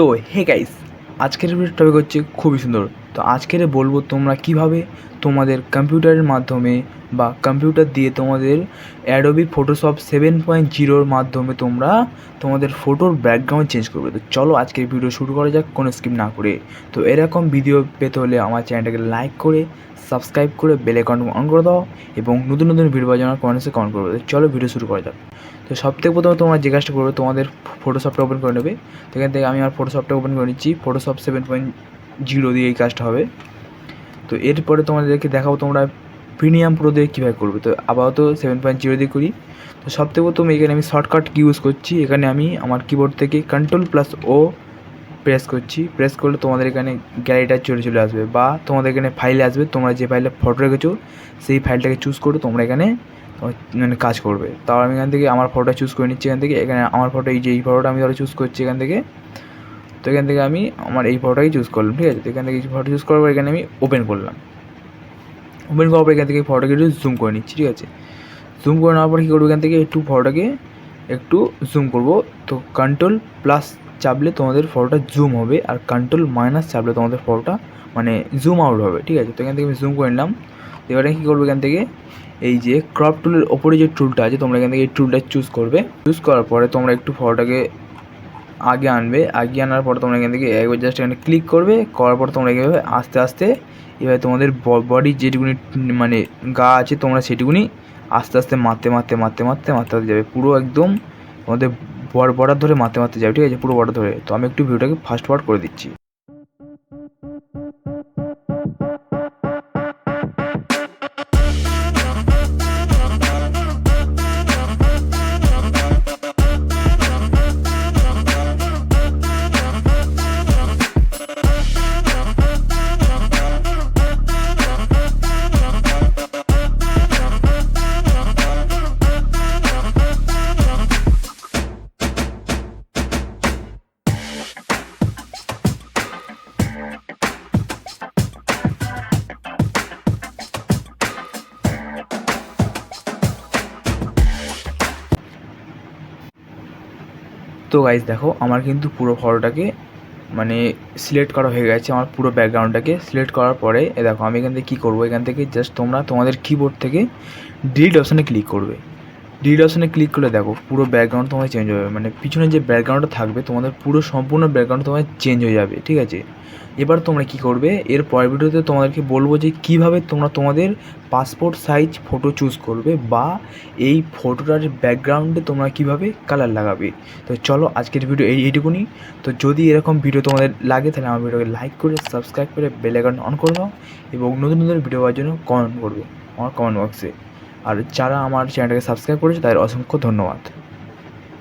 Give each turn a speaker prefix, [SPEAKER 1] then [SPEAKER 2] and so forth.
[SPEAKER 1] তো hey guys, আজকের topic হচ্ছে খুবই সুন্দর। তো আজকের বলবো তোমরা কিভাবে তোমাদের কম্পিউটারের মাধ্যমে বা কম্পিউটার দিয়ে তোমাদের অ্যাডোবি ফটোশপ 7.0 মাধ্যমে তোমরা তোমাদের ফটোর ব্যাকগ্রাউন্ড চেঞ্জ করবে। তো চলো আজকের ভিডিও শুরু করা যাক কোনো স্কিপ না করে। তো এরকম ভিডিও পেতে হলে আমার চ্যানেলটাকে লাইক করে সাবস্ক্রাইব করে বেল আইকন অন করে দাও এবং নতুন নতুন ভিডিও পাওয়ার জন্য কমেন্টসে কমেন্ট করবে। তো চলো ভিডিও শুরু করা যাক। তো সবথেকে প্রথমে তোমরা যে কাজটা করবে, তোমাদের ফটোশপটা ওপেন করে নেবে। তো এখান থেকে আমি আমার ফটোশপটা ওপেন করে নিচ্ছি। ফটোশপ 7.0 দিয়ে এই কাজটা হবে। তো এরপরে তোমাদেরকে দেখাবো তোমরা প্রিমিয়াম প্রো দিয়ে কীভাবে করবে। তো আপাতত 7.0 দিয়ে করি। তো সবথেকে প্রথমে এখানে আমি শর্টকাট কি ইউজ করছি। এখানে আমি আমার কিবোর্ড থেকে Ctrl+O প্রেস করছি। প্রেস করলে তোমাদের এখানে গ্যালারিটা চলে আসবে বা তোমাদের এখানে ফাইলে আসবে। তোমরা যে ফাইলে ফটো রেখেছো সেই ফাইলটাকে চুজ করে তোমরা এখানে মানে কাজ করবে। তাও আমি এখান থেকে আমার ফটোটা চুজ করে নিচ্ছি। এখান থেকে এখানে আমার ফটো এই ফটোটা আমি ধরো চুজ করছি এখান থেকে। তো এখান থেকে আমি আমার এই ফটোটাই চুজ করলাম, ঠিক আছে। তো এখান থেকে ফটো চুজ করার পর এখানে আমি ওপেন করলাম। ওপেন করার পর এখান থেকে ফটোকে একটু জুম করে নিচ্ছি, ঠিক আছে। জুম করে নেওয়ার পর কী করবো, এখান থেকে একটু ফটোটাকে একটু জুম করবো। তো Ctrl+ চাপলে তোমাদের ফটোটা জুম হবে আর Ctrl- চাপলে তোমাদের ফটোটা মানে জুম আউট হবে, ঠিক আছে। তো এখান থেকে আমি জুম করে নিলাম। এবারে কী করবো, এখান থেকে এই যে ক্রপ টুলের ওপরে যে টুলটা আছে তোমরা এখান থেকে এই টুলটা চুজ করবে। চুজ করার পরে তোমরা একটু ফটোটাকে আগে আনবে। আগে আনার পর তোমরা এখান থেকে একবার জাস্ট এখানে ক্লিক করবে। করার পর তোমরা কীভাবে আস্তে আস্তে এবার তোমাদের বডি যেটুকুনি মানে গা আছে তোমরা সেটুকুনি আস্তে আস্তে মারতে যাবে। পুরো একদম তোমাদের বর্ডার ধরে মারতে যাবে, ঠিক আছে, পুরো বর্ডার ধরে। তো আমি একটু ভিডিওটাকে ফাস্ট ফরওয়ার্ড করে দিচ্ছি। তো গাইজ দেখো আমার কিন্তু পুরো ফটোটাকে মানে সিলেক্ট করা হয়ে গেছে। আমার পুরো ব্যাকগ্রাউন্ডটাকে সিলেক্ট করার পরে দেখো আমি এখান থেকে কী করবো, এখান থেকে জাস্ট তোমরা তোমাদের কিবোর্ড থেকে ডিলিট অপশানে ক্লিক করবে। ডিলিট অপশানে ক্লিক করলে দেখো পুরো ব্যাকগ্রাউন্ড তোমার চেঞ্জ হয়ে যাবে। মানে পিছনে যে ব্যাকগ্রাউন্ডটা থাকবে তোমাদের পুরো সম্পূর্ণ ব্যাকগ্রাউন্ড তোমার চেঞ্জ হয়ে যাবে, ঠিক আছে। এবার তোমরা কী করবে, এর পরের ভিডিওতে তোমাদেরকে বলবো যে কীভাবে তোমরা তোমাদের পাসপোর্ট সাইজ ফটো চুজ করবে বা এই ফটোটার ব্যাকগ্রাউন্ডে তোমরা কীভাবে কালার লাগাবে। তো চলো আজকের ভিডিও এইটুকুনি। তো যদি এরকম ভিডিও তোমাদের লাগে তাহলে আমার ভিডিওকে লাইক করে সাবস্ক্রাইব করে বেল আইকন অন করে দাও এবং নতুন নতুন ভিডিও পাওয়ার জন্য কমেন্ট করবে আমার কমেন্ট বক্সে। আর যারা আমার চ্যানেলটাকে সাবস্ক্রাইব করেছে তাদের অসংখ্য ধন্যবাদ।